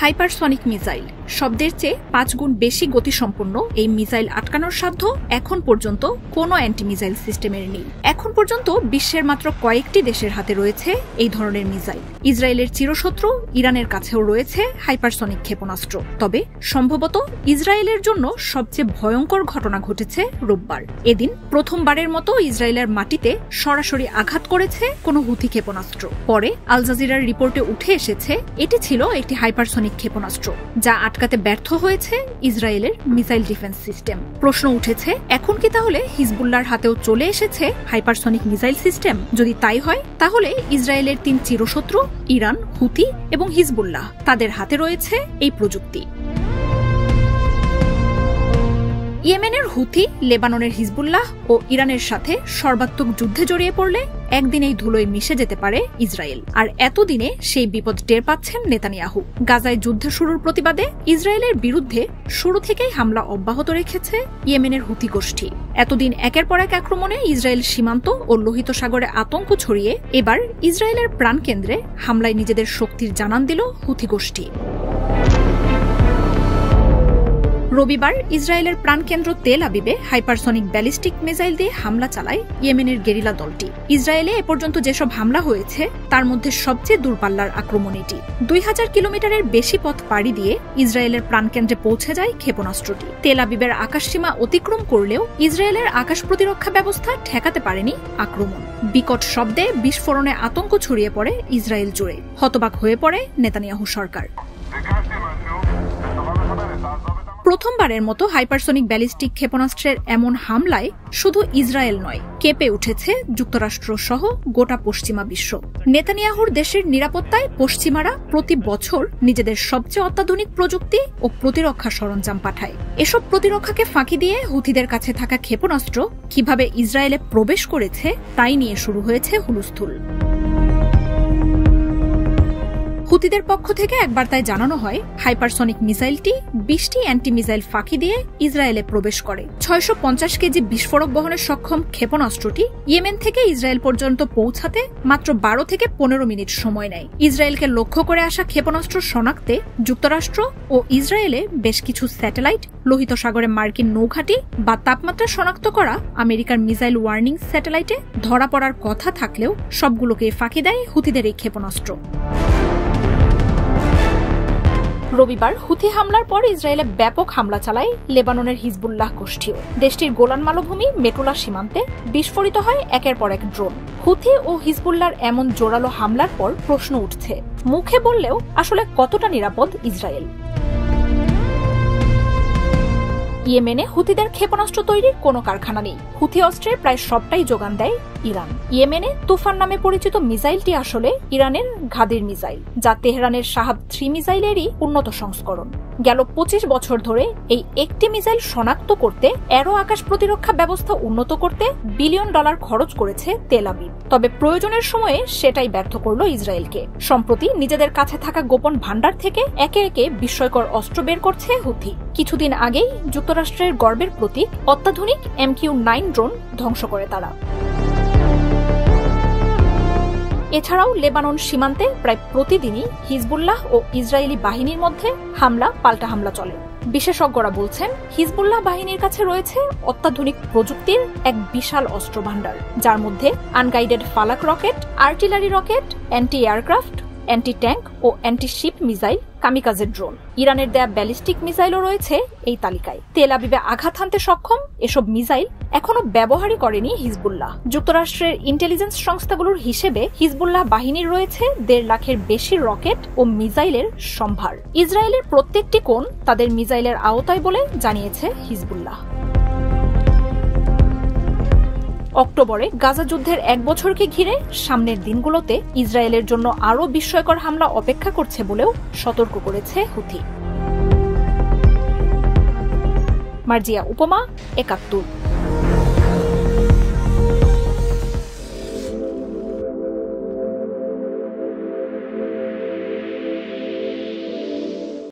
Hypersonic missile শব্দের চেয়ে ৫ গুণ বেশি গতিসম্পন্ন এই মিসাইল আটকানোর সাধ্য এখন পর্যন্ত কোনো অ্যান্টি মিসাইল সিস্টেমের নেই। এখন পর্যন্ত বিশ্বের মাত্র কয়েকটি দেশের হাতে রয়েছে এই ধরনের মিসাইল। ইসরায়েলের চিরশত্রু ইরানের কাছেও রয়েছে হাইপারসনিক ক্ষেপণাস্ত্র। তবে সম্ভবত ইসরায়েলের জন্য সবচেয়ে ভয়ঙ্কর ঘটনা ঘটেছে রোববার। এদিন প্রথমবারের মতো ইসরায়েলের মাটিতে সরাসরি আঘাত করেছে কোনো হুথি ক্ষেপণাস্ত্র। পরে আল জাজিরার রিপোর্টে উঠে এসেছে এটি ছিল একটি হাইপারসনিক ক্ষেপণাস্ত্র, যা আটকাতে ব্যর্থ হয়েছে ইসরায়েলের মিসাইল ডিফেন্স সিস্টেম। প্রশ্ন উঠেছে, এখন কি তাহলে হিজবুল্লাহর হাতেও চলে এসেছে হাইপারসনিক মিসাইল সিস্টেম? যদি তাই হয়, তাহলে ইসরায়েলের ৩ চিরশত্রু ইরান, হুথি এবং হিজবুল্লাহ, তাদের হাতে রয়েছে এই প্রযুক্তি। ইয়েমেনের হুথি, লেবাননের হিজবুল্লাহ ও ইরানের সাথে সর্বাত্মক যুদ্ধে জড়িয়ে পড়লে একদিনেই ধুলোয় মিশে যেতে পারে ইসরায়েল। আর এতদিনে সেই বিপদ টের পাচ্ছেন নেতানিয়াহু। গাজায় যুদ্ধ শুরুর প্রতিবাদে ইসরায়েলের বিরুদ্ধে শুরু থেকেই হামলা অব্যাহত রেখেছে ইয়েমেনের হুথি গোষ্ঠী। এতদিন একের পর এক আক্রমণে ইসরায়েল সীমান্ত ও লোহিত সাগরে আতঙ্ক ছড়িয়ে এবার ইসরায়েলের প্রাণকেন্দ্রে হামলায় নিজেদের শক্তির জানান দিল হুথি গোষ্ঠী। রবিবার ইসরায়েলের প্রাণকেন্দ্র তেল আবিবে হাইপারসনিক ব্যালিস্টিক মিসাইল দিয়ে হামলা চালায় ইয়েমেনের গেরিলা দলটি। ইসরায়েলে এ পর্যন্ত যেসব হামলা হয়েছে তার মধ্যে সবচেয়ে দূরপাল্লার আক্রমণ এটি। ২০০০ কিলোমিটারের বেশি পথ পাড়ি দিয়ে ইসরায়েলের প্রাণকেন্দ্রে পৌঁছে যায় ক্ষেপণাস্ত্রটি। তেল আবিবের আকাশসীমা অতিক্রম করলেও ইসরায়েলের আকাশ প্রতিরক্ষা ব্যবস্থা ঠেকাতে পারেনি আক্রমণ। বিকট শব্দে বিস্ফোরণে আতঙ্ক ছড়িয়ে পড়ে ইসরায়েল জুড়ে। হতবাক হয়ে পড়ে নেতানিয়াহু সরকার। প্রথমবারের মতো হাইপারসনিক ব্যালিস্টিক ক্ষেপণাস্ত্রের এমন হামলায় শুধু ইসরায়েল নয়, কেঁপে উঠেছে যুক্তরাষ্ট্র সহ গোটা পশ্চিমা বিশ্ব। নেতানিয়াহুর দেশের নিরাপত্তায় পশ্চিমারা প্রতি বছর নিজেদের সবচেয়ে অত্যাধুনিক প্রযুক্তি ও প্রতিরক্ষা সরঞ্জাম পাঠায়। এসব প্রতিরক্ষাকে ফাঁকি দিয়ে হুথিদের কাছে থাকা ক্ষেপণাস্ত্র কিভাবে ইসরায়েলে প্রবেশ করেছে তাই নিয়ে শুরু হয়েছে হুলস্থুল। হুথিদের পক্ষ থেকে এক বার্তায় জানানো হয়, হাইপারসনিক মিসাইলটি ২০টি অ্যান্টি মিসাইল ফাঁকি দিয়ে ইসরায়েলে প্রবেশ করে। ৬৫০ কেজি বিস্ফোরক বহনে সক্ষম ক্ষেপণাস্ত্রটি ইয়েমেন থেকে ইসরায়েল পর্যন্ত পৌঁছাতে মাত্র ১২ থেকে ১৫ মিনিট সময় নেয়। ইসরায়েলকে লক্ষ্য করে আসা ক্ষেপণাস্ত্র শনাক্তে যুক্তরাষ্ট্র ও ইসরায়েলে বেশ কিছু স্যাটেলাইট, লোহিত সাগরে মার্কিন নৌঘাঁটি বা তাপমাত্রা শনাক্ত করা আমেরিকার মিসাইল ওয়ার্নিং স্যাটেলাইটে ধরা পড়ার কথা থাকলেও সবগুলোকে ফাঁকি দেয় হুথিদের এই ক্ষেপণাস্ত্র। রবিবার হুথি হামলার পর ইসরায়েলে ব্যাপক হামলা চালায় লেবাননের হিজবুল্লাহ গোষ্ঠীও। দেশটির গোলান মালভূমি মেটুলা সীমান্তে বিস্ফোরিত হয় একের পর এক ড্রোন। হুথি ও হিজবুল্লাহর এমন জোরালো হামলার পর প্রশ্ন উঠছে, মুখে বললেও আসলে কতটা নিরাপদ ইসরায়েল? ইয়েমেনে হুথিদের ক্ষেপণাস্ত্র তৈরির কোনো কারখানা নেই। হুথি অস্ত্রের প্রায় সবটাই যোগান দেয় ইরান। ইয়েমেনে তুফান নামে পরিচিত মিসাইলটি আসলে ইরানের ঘাদির মিসাইল, যা তেহরানের শাহাব ৩ মিসাইলেরই উন্নত সংস্করণ। গেল ২৫ বছর ধরে এই একটি মিসাইল শনাক্ত করতে, এরও আকাশ প্রতিরক্ষা ব্যবস্থা উন্নত করতে $1 বিলিয়ন খরচ করেছে তেল আবিব। তবে প্রয়োজনের সময়ে সেটাই ব্যর্থ করল ইসরায়েলকে। সম্প্রতি নিজেদের কাছে থাকা গোপন ভান্ডার থেকে একে একে বিস্ময়কর অস্ত্র বের করছে হুথি। কিছুদিন আগেই যুক্তরাষ্ট্রের গর্বের প্রতীক অত্যাধুনিক MQ-9 ড্রোন ধ্বংস করে তারা। এছাড়াও লেবানন সীমান্তে প্রায় প্রতিদিনই হিজবুল্লাহ ও ইসরায়েলি বাহিনীর মধ্যে হামলা পাল্টা হামলা চলে। বিশেষজ্ঞরা বলছেন, হিজবুল্লাহ বাহিনীর কাছে রয়েছে অত্যাধুনিক প্রযুক্তির এক বিশাল অস্ত্র ভান্ডার, যার মধ্যে unguided Falaq rocket, artillery rocket, anti aircraft, anti tank ও anti ship missile, kamikaze drone. ইরানের দেয়া ব্যালিস্টিক মিসাইলও রয়েছে এই তালিকায়। তেল আবিবে আঘাত হানতে সক্ষম এসব মিসাইল এখনো ব্যবহারই করেনি হিজবুল্লাহ। যুক্তরাষ্ট্রের ইন্টেলিজেন্স সংস্থাগুলোর হিসেবে হিজবুল্লাহ বাহিনীর রয়েছে ১.৫ লাখের বেশি রকেট ও মিসাইলের সম্ভার। ইসরায়েলের প্রত্যেকটি কোণ তাদের মিসাইলের আওতায় বলে জানিয়েছে হিজবুল্লাহ। অক্টোবরে গাজা যুদ্ধের ১ বছরকে ঘিরে সামনের দিনগুলোতে ইসরায়েলের জন্য আরও বিস্ময়কর হামলা অপেক্ষা করছে বলেও সতর্ক করেছে হুথি। মার্জিয়া উপমা, ৭১।